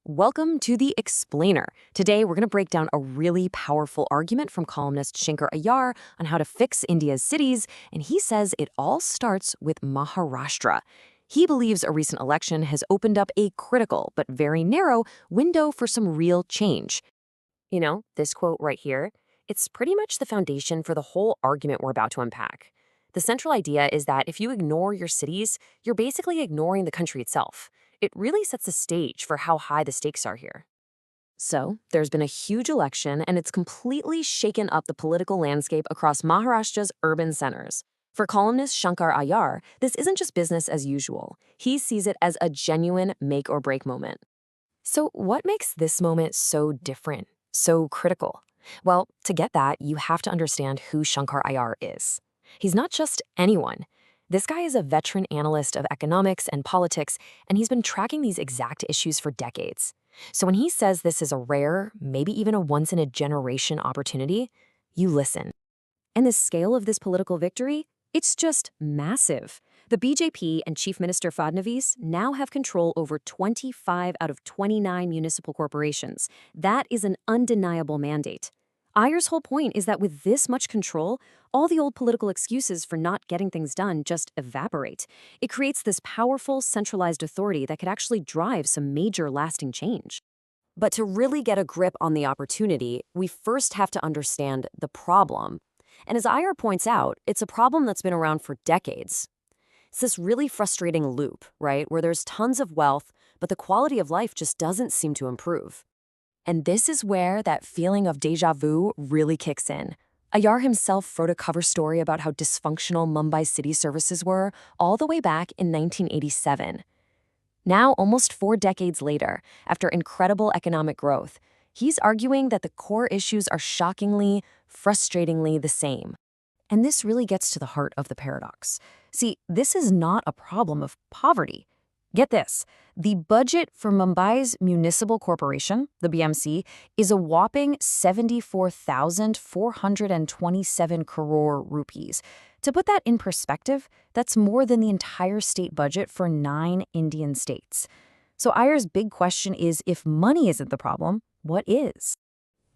Welcome to the Explainer. Today, we're going to break down a really powerful argument from columnist Shankar Ayar on how to fix India's cities, and he says it all starts with Maharashtra. He believes a recent election has opened up a critical but very narrow window for some real change. This quote right here, it's pretty much the foundation for the whole argument we're about to unpack. The central idea is that if you ignore your cities, you're basically ignoring the country itself. It really sets the stage for how high the stakes are here. So, there's been a huge election, and it's completely shaken up the political landscape across Maharashtra's urban centers. For columnist Shankar Ayar, this isn't just business as usual. He sees it as a genuine make or break moment. So, what makes this moment so different, so critical? Well, to get that, you have to understand who Shankar Ayar is. He's not just anyone. This guy is a veteran analyst of economics and politics, and he's been tracking these exact issues for decades. So when he says this is a rare, maybe even a once-in-a-generation opportunity, you listen. And the scale of this political victory? It's just massive. The BJP and Chief Minister Fadnavis now have control over 25 out of 29 municipal corporations. That is an undeniable mandate. Ayer's whole point is that with this much control, all the old political excuses for not getting things done just evaporate. It creates this powerful, centralized authority that could actually drive some major lasting change. But to really get a grip on the opportunity, we first have to understand the problem. And as Ayer points out, it's a problem that's been around for decades. It's this really frustrating loop, right, where there's tons of wealth, but the quality of life just doesn't seem to improve. And this is where that feeling of déjà vu really kicks in. Ayar himself wrote a cover story about how dysfunctional Mumbai's city services were all the way back in 1987. Now, almost 4 decades later, after incredible economic growth, he's arguing that the core issues are shockingly, frustratingly the same. And this really gets to the heart of the paradox. See, this is not a problem of poverty. Get this, the budget for Mumbai's municipal corporation, the BMC, is a whopping 74,427 crore rupees. To put that in perspective, that's more than the entire state budget for 9 Indian states. So Ayer's big question is, if money isn't the problem, what is?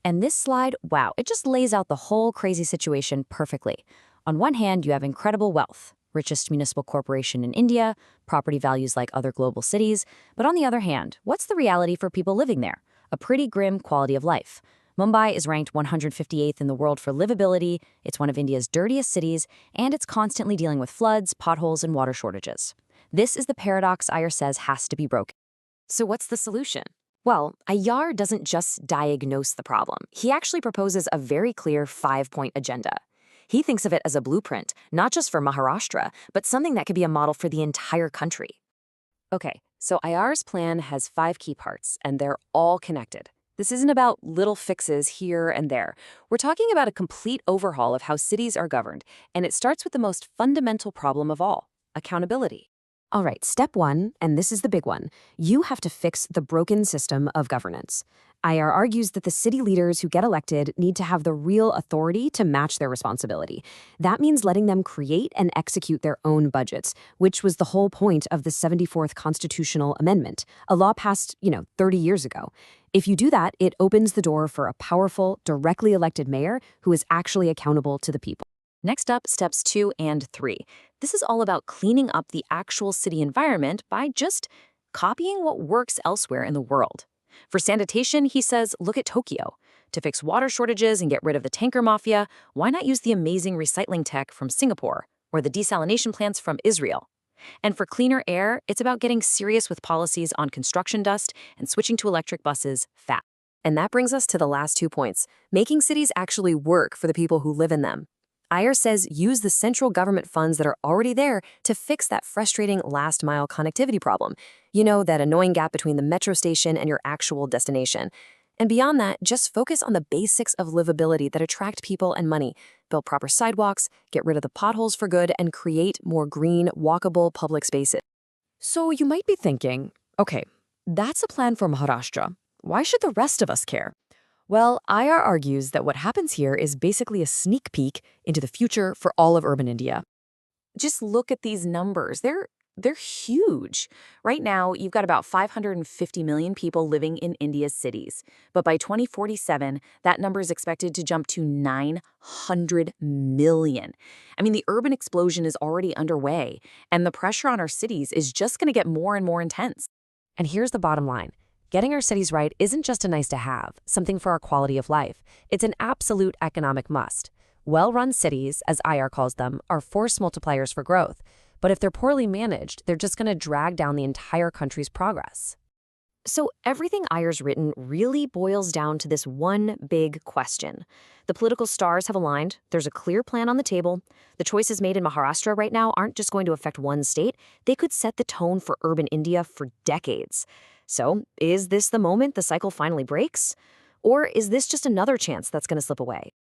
And this slide, wow, it just lays out the whole crazy situation perfectly. On one hand, you have incredible wealth. Richest municipal corporation in India, property values like other global cities. But on the other hand, what's the reality for people living there? A pretty grim quality of life. Mumbai is ranked 158th in the world for livability, it's one of India's dirtiest cities, and it's constantly dealing with floods, potholes, and water shortages. This is the paradox Ayer says has to be broken. So what's the solution? Well, Ayar doesn't just diagnose the problem. He actually proposes a very clear 5-point agenda. He thinks of it as a blueprint, not just for Maharashtra, but something that could be a model for the entire country. Okay, so Ayar's plan has 5 key parts, and they're all connected. This isn't about little fixes here and there. We're talking about a complete overhaul of how cities are governed, and it starts with the most fundamental problem of all, accountability. All right, step 1, and this is the big one. You have to fix the broken system of governance. Ayar argues that the city leaders who get elected need to have the real authority to match their responsibility. That means letting them create and execute their own budgets, which was the whole point of the 74th Constitutional Amendment, a law passed, 30 years ago. If you do that, it opens the door for a powerful, directly elected mayor who is actually accountable to the people. Next up, steps 2 and 3. This is all about cleaning up the actual city environment by just copying what works elsewhere in the world. For sanitation, he says, look at Tokyo. To fix water shortages and get rid of the tanker mafia, why not use the amazing recycling tech from Singapore or the desalination plants from Israel? And for cleaner air, it's about getting serious with policies on construction dust and switching to electric buses fast. And that brings us to the last 2 points, making cities actually work for the people who live in them. Ayer says use the central government funds that are already there to fix that frustrating last-mile connectivity problem. That annoying gap between the metro station and your actual destination. And beyond that, just focus on the basics of livability that attract people and money. Build proper sidewalks, get rid of the potholes for good, and create more green, walkable public spaces. So you might be thinking, okay, that's a plan for Maharashtra. Why should the rest of us care? Well, Ayer argues that what happens here is basically a sneak peek into the future for all of urban India. Just look at these numbers. They're They're huge. Right now, you've got about 550 million people living in India's cities. But by 2047, that number is expected to jump to 900 million. I mean, the urban explosion is already underway, and the pressure on our cities is just going to get more and more intense. And here's the bottom line. Getting our cities right isn't just a nice to have, something for our quality of life. It's an absolute economic must. Well-run cities, as IR calls them, are force multipliers for growth. But if they're poorly managed, they're just going to drag down the entire country's progress. So everything Ayer's written really boils down to this one big question. The political stars have aligned, there's a clear plan on the table. The choices made in Maharashtra right now aren't just going to affect one state, they could set the tone for urban India for decades. So is this the moment the cycle finally breaks? Or is this just another chance that's going to slip away?